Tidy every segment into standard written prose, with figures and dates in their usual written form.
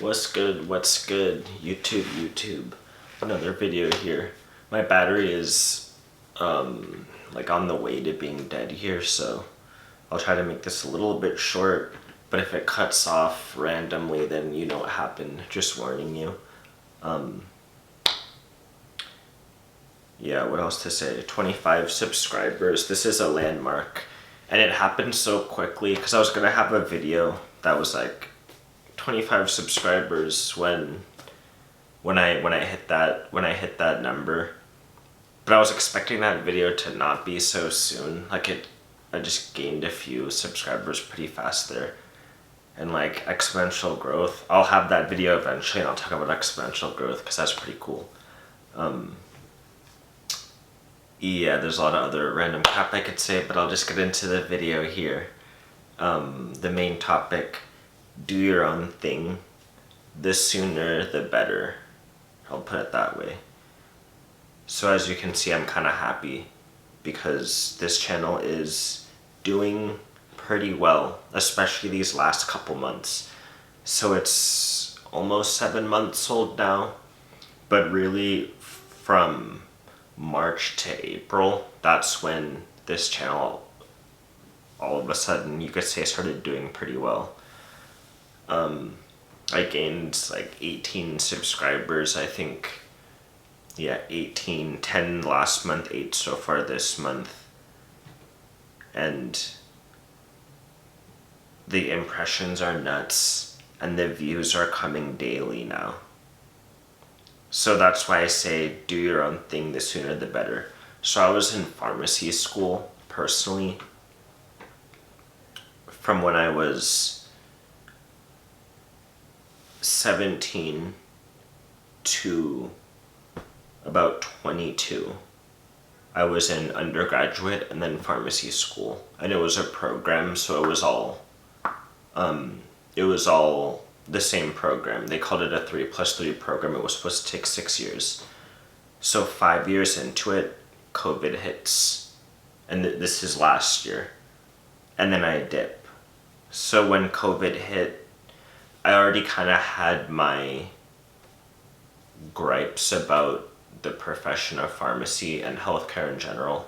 What's good? What's good? YouTube. Another video here. My battery is like on the way to being dead here, so I'll try to make this a little bit short, but if it cuts off randomly, then you know what happened. Just warning you. Yeah, what else to say? 25 subscribers. This is a landmark. And it happened so quickly because I was gonna have a video that was like 25 subscribers when I hit that number. But I was expecting that video to not be so soon. I just gained a few subscribers pretty fast there. And like exponential growth, I'll have that video eventually and I'll talk about exponential growth because that's pretty cool. Yeah, there's a lot of other random crap I could say, but I'll just get into the video here. The main topic, do your own thing. The sooner, the better. I'll put it that way. So as you can see, I'm kind of happy because this channel is doing pretty well, especially these last couple months. So it's almost 7 months old now, but really from March to April, that's when this channel all of a sudden, you could say, started doing pretty well. I gained like 18 subscribers, I think. Yeah, 18, 10 last month, 8 so far this month. And the impressions are nuts, and the views are coming daily now. So that's why I say do your own thing, the sooner the better. So I was in pharmacy school, personally, from when I was 17 to about 22. I was in undergraduate and then pharmacy school. And it was a program, so it was all the same program. They called it a 3+3 program. It was supposed to take 6 years. So 5 years into it, COVID hits. And this is last year. And then I dip. So when COVID hit, I already kind of had my gripes about the profession of pharmacy and healthcare in general.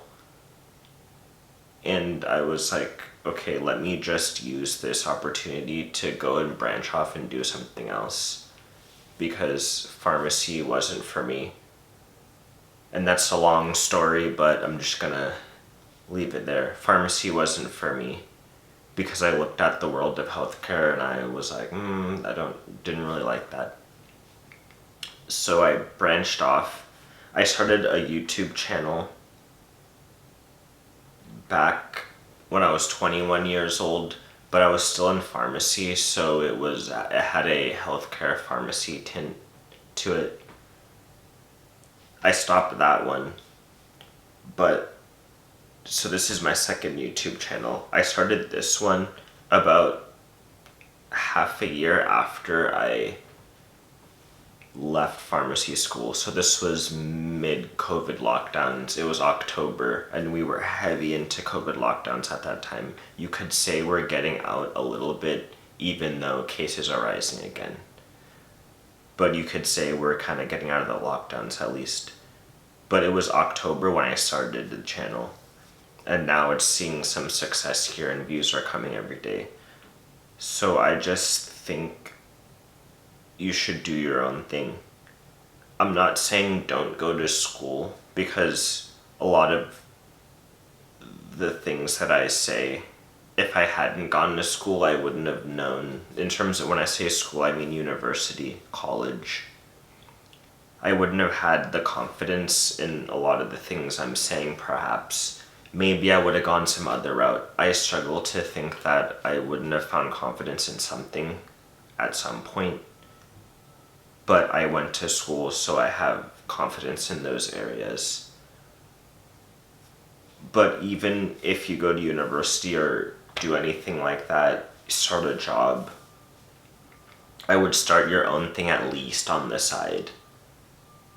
And I was like, okay, let me just use this opportunity to go and branch off and do something else, because pharmacy wasn't for me. And that's a long story, but I'm just gonna leave it there. Pharmacy wasn't for me because I looked at the world of healthcare and I was like, didn't really like that. So I branched off. I started a YouTube channel back when I was 21 years old, but I was still in pharmacy, so it had a healthcare pharmacy tint to it. I stopped that one, but so this is my second YouTube channel. I started this one about half a year after I left pharmacy school. So this was mid-COVID lockdowns. It was October, and we were heavy into COVID lockdowns at that time. You could say we're getting out a little bit, even though cases are rising again. But you could say we're kind of getting out of the lockdowns at least. But it was October when I started the channel. And now it's seeing some success here and views are coming every day. So I just think you should do your own thing. I'm not saying don't go to school, because a lot of the things that I say, if I hadn't gone to school, I wouldn't have known. In terms of when I say school, I mean university, college. I wouldn't have had the confidence in a lot of the things I'm saying, perhaps. Maybe I would have gone some other route. I struggle to think that I wouldn't have found confidence in something at some point. But I went to school, so I have confidence in those areas. But even if you go to university or do anything like that, start a job, I would start your own thing at least on the side.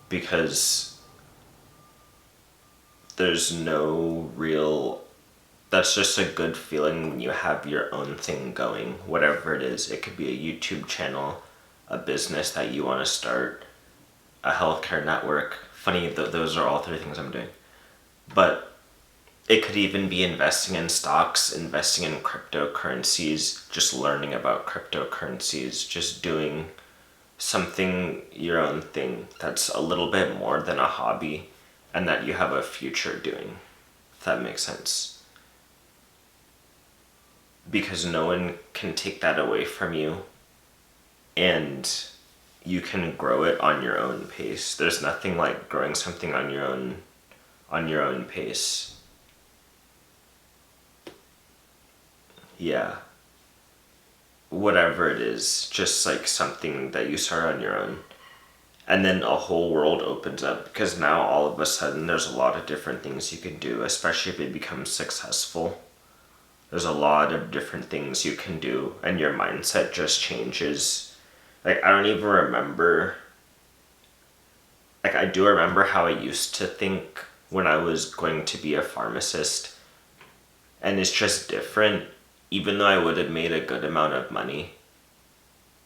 Because there's no real... That's just a good feeling when you have your own thing going, whatever it is. It could be a YouTube channel, a business that you want to start, a healthcare network. Funny, those are all three things I'm doing. But it could even be investing in stocks, investing in cryptocurrencies, just learning about cryptocurrencies, just doing something, your own thing that's a little bit more than a hobby and that you have a future doing, if that makes sense. Because no one can take that away from you, and you can grow it on your own pace. There's nothing like growing something on your own pace. Yeah. Whatever it is, just like something that you start on your own. And then a whole world opens up, because now all of a sudden there's a lot of different things you can do, especially if it becomes successful. There's a lot of different things you can do, and your mindset just changes. Like, I don't even remember, like, I do remember how I used to think when I was going to be a pharmacist, and it's just different. Even though I would have made a good amount of money,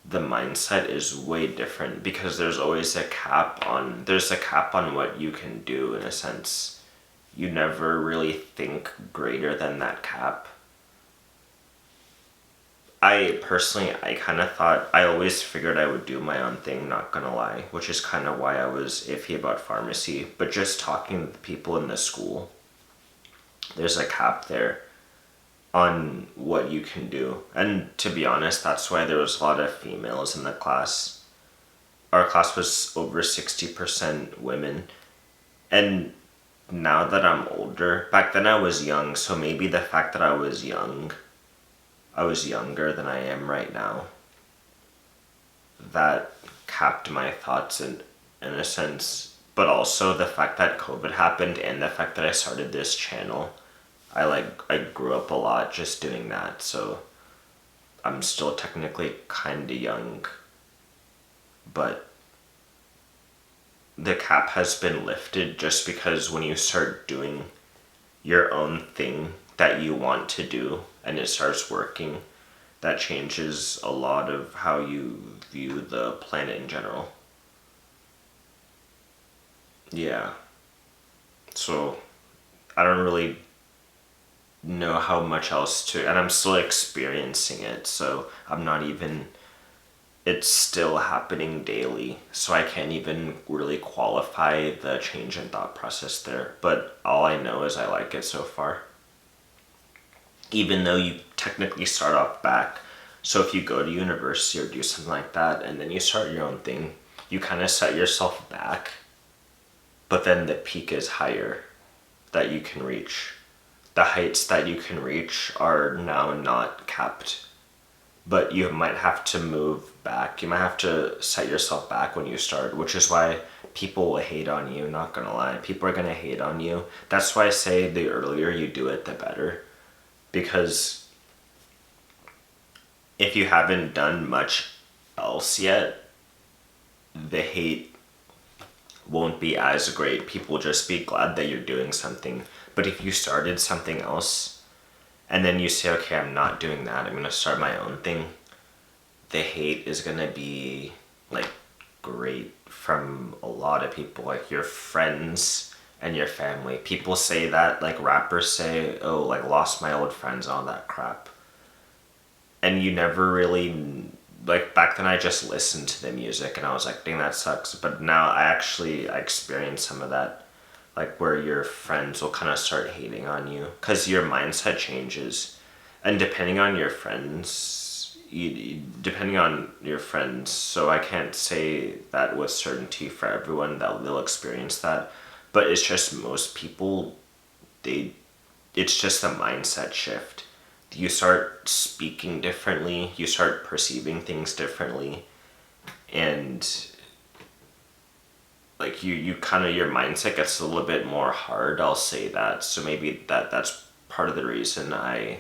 the mindset is way different, because there's a cap on what you can do, in a sense. You never really think greater than that cap. I kind of thought, I always figured I would do my own thing, not gonna lie, which is kind of why I was iffy about pharmacy. But just talking to the people in the school, there's a cap there on what you can do. And to be honest, that's why there was a lot of females in the class. Our class was over 60% women. And now that I'm older, back then I was young, so maybe the fact that I was younger than I am right now, that capped my thoughts in a sense. But also the fact that COVID happened, and the fact that I started this channel, I grew up a lot just doing that, so I'm still technically kinda young, but the cap has been lifted, just because when you start doing your own thing that you want to do and it starts working, that changes a lot of how you view the planet in general. Yeah. So I don't really know how much else to, and I'm still experiencing it, so I'm not even, it's still happening daily, so I can't even really qualify the change in thought process there. But all I know is I like it so far. Even though you technically start off back, so if you go to university or do something like that and then you start your own thing, you kind of set yourself back, but then the peak is higher that you can reach. The heights that you can reach are now not capped, but you might have to move back. You might have to set yourself back when you start, which is why people will hate on you, not gonna lie. People are gonna hate on you. That's why I say the earlier you do it, the better. Because if you haven't done much else yet, the hate won't be as great. People will just be glad that you're doing something. But if you started something else, and then you say, okay, I'm not doing that, I'm gonna start my own thing, the hate is gonna be like great from a lot of people, like your friends and your family. People say that, like rappers say, oh, like lost my old friends, all that crap. And you never really, like back then I just listened to the music and I was like, dang, that sucks. But now I experience some of that, like where your friends will kind of start hating on you because your mindset changes. And depending on your friends, so I can't say that with certainty for everyone that they'll experience that, but it's just most people, it's just a mindset shift. You start speaking differently, you start perceiving things differently, and like you kind of, your mindset gets a little bit more hard, I'll say that. So maybe that's part of the reason I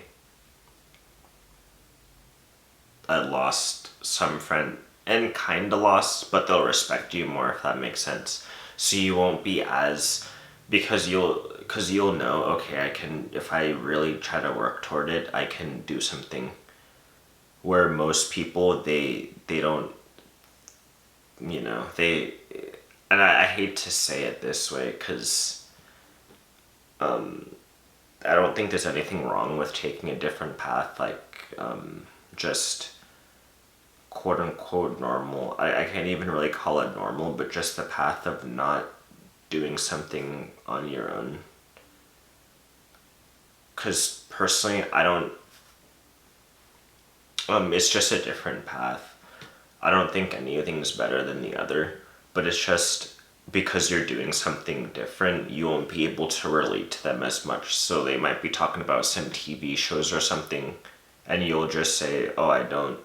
lost some friend, and kind of lost, but they'll respect you more, if that makes sense. So you won't be as, because you'll know, okay, I can, if I really try to work toward it, I can do something. Where most people, they don't they, and I hate to say it this way because I don't think there's anything wrong with taking a different path, like just quote unquote normal. I can't even really call it normal, but just the path of not doing something on your own. Because personally, I don't, it's just a different path. I don't think anything's better than the other, but it's just because you're doing something different, you won't be able to relate to them as much. So they might be talking about some TV shows or something, and you'll just say, "Oh, I don't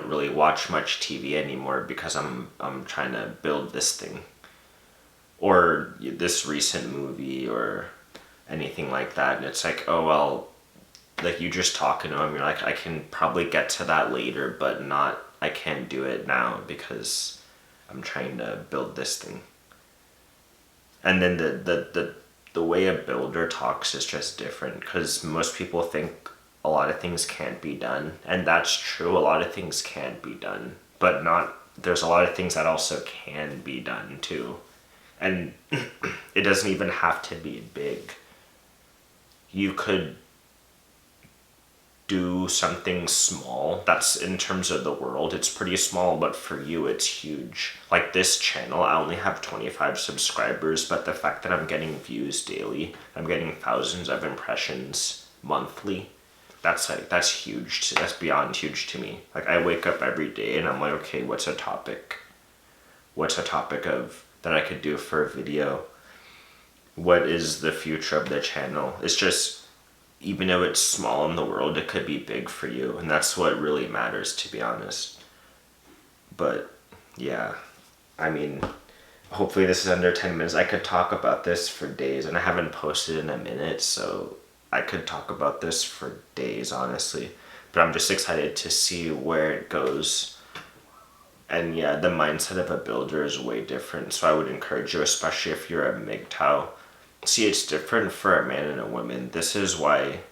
really watch much TV anymore because I'm trying to build this thing, or this recent movie, or anything like that." And it's like, oh well, like you just talking to them, you're like, I can probably get to that later, but not, I can't do it now because I'm trying to build this thing. And then the way a builder talks is just different because most people think a lot of things can't be done, and that's true. A lot of things can't be done, but not. There's a lot of things that also can be done too, and it doesn't even have to be big. You could do something small that's, in terms of the world, it's pretty small, but for you it's huge. Like this channel, I only have 25 subscribers, but the fact that I'm getting views daily, I'm getting thousands of impressions monthly, that's huge. That's beyond huge to me. Like I wake up every day and I'm like, okay, what's a topic of that I could do for a video? What is the future of the channel? It's just, even though it's small in the world, it could be big for you, and that's what really matters, to be honest. But yeah, I mean, hopefully this is under 10 minutes. I could talk about this for days, and I haven't posted in a minute, so I could talk about this for days, honestly. But I'm just excited to see where it goes. And yeah, the mindset of a builder is way different, so I would encourage you, especially if you're a MGTOW. See, it's different for a man and a woman. This is why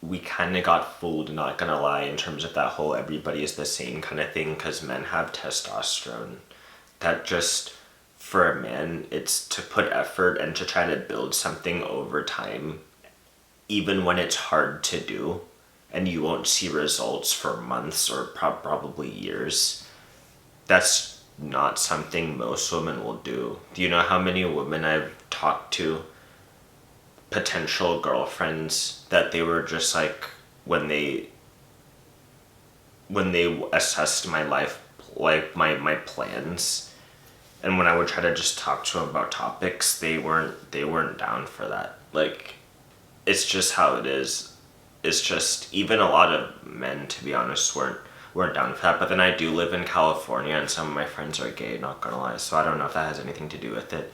we kind of got fooled, not gonna lie, in terms of that whole everybody is the same kind of thing, because men have testosterone. That just, for a man, it's to put effort and to try to build something over time, even when it's hard to do, and you won't see results for months or probably years. That's not something most women will do. Do you know how many women I've talked to, potential girlfriends, that they were just like, when they assessed my life, like my plans, and when I would try to just talk to them about topics, they weren't down for that. Like, it's just how it is. It's just, even a lot of men, to be honest, weren't down for that. But then I do live in California, and some of my friends are gay, not gonna lie, so I don't know if that has anything to do with it.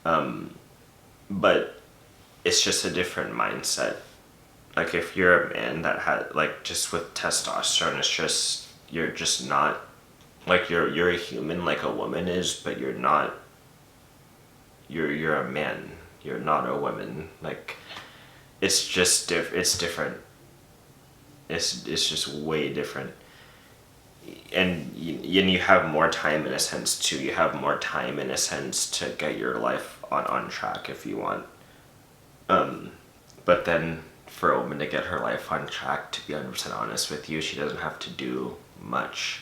But it's just a different mindset. Like, if you're a man that had, like, just with testosterone, it's just, you're just not, like, you're a human like a woman is, but you're not, you're a man, you're not a woman. Like, it's just it's different. It's just way different. And you have more time, in a sense, too. You have more time, in a sense, to get your life on track if you want. But then for a woman to get her life on track, to be 100% honest with you, she doesn't have to do much.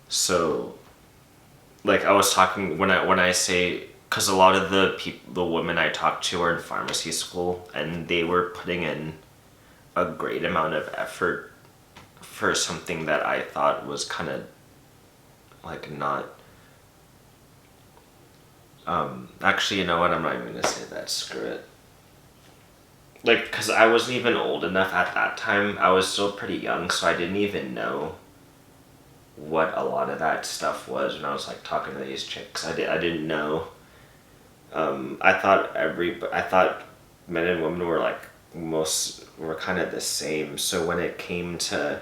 So, like, I was talking, when I say, because a lot of the women I talked to are in pharmacy school, and they were putting in a great amount of effort for something that I thought was kind of, like, not, actually, you know what, I'm not even gonna say that, screw it. Like, because I wasn't even old enough at that time. I was still pretty young, so I didn't even know what a lot of that stuff was when I was, like, talking to these chicks. I didn't know. I thought men and women were, like, were kind of the same. So when it came to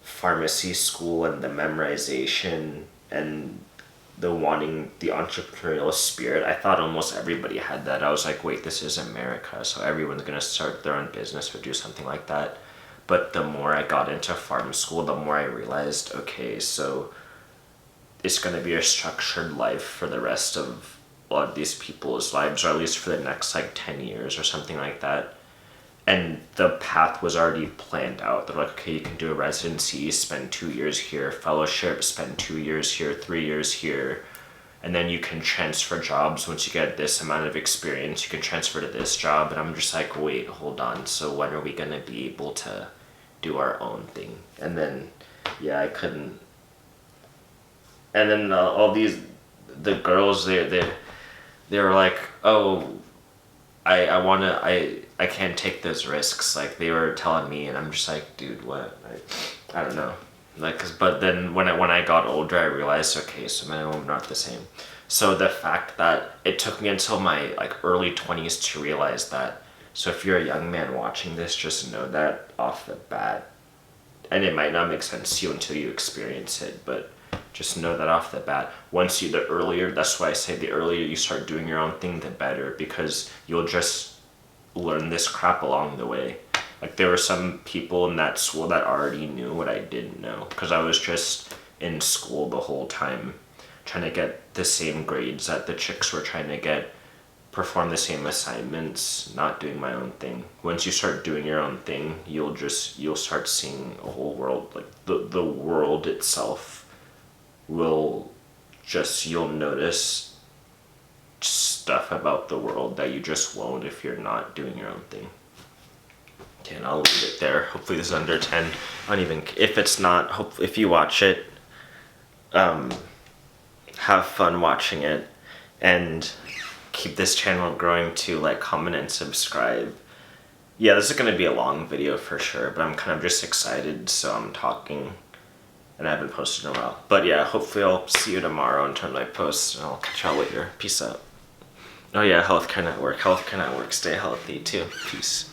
pharmacy school and the memorization and the wanting the entrepreneurial spirit, I thought almost everybody had that. I was like, wait, this is America, so everyone's gonna start their own business or do something like that. But the more I got into farm school, the more I realized, okay, so it's going to be a structured life for the rest of a lot of these people's lives, or at least for the next like 10 years or something like that. And the path was already planned out. They're like, okay, you can do a residency, spend 2 years here, fellowship, spend 2 years here, 3 years here, and then you can transfer jobs. Once you get this amount of experience, you can transfer to this job. And I'm just like, wait, hold on. So when are we going to be able to do our own thing? And then, yeah, I couldn't. And then all these, the girls, they were like, oh, I can't take those risks. Like, they were telling me, and I'm just like, dude, what? I don't know. Like, but then when I got older, I realized, okay, so men and women are not the same. So the fact that it took me until my like early 20s to realize that. So if you're a young man watching this, just know that off the bat. And it might not make sense to you until you experience it, but just know that off the bat. That's why I say the earlier you start doing your own thing, the better, because you'll just learn this crap along the way. Like, there were some people in that school that already knew what I didn't know, because I was just in school the whole time trying to get the same grades that the chicks were trying to get, perform the same assignments, not doing my own thing. Once you start doing your own thing, you'll start seeing a whole world. Like, the world itself will just, you'll notice stuff about the world that you just won't if you're not doing your own thing. Okay, and I'll leave it there. Hopefully this is under 10. I don't even, if it's not, if you watch it, have fun watching it, and keep this channel growing too. Like, comment, and subscribe. Yeah, this is going to be a long video for sure, but I'm kind of just excited, so I'm talking, and I haven't posted in a while. But yeah, hopefully I'll see you tomorrow in terms of my posts, and I'll catch y'all later. Peace out. Oh yeah, Healthcare Network. Healthcare Network. Stay healthy too. Peace.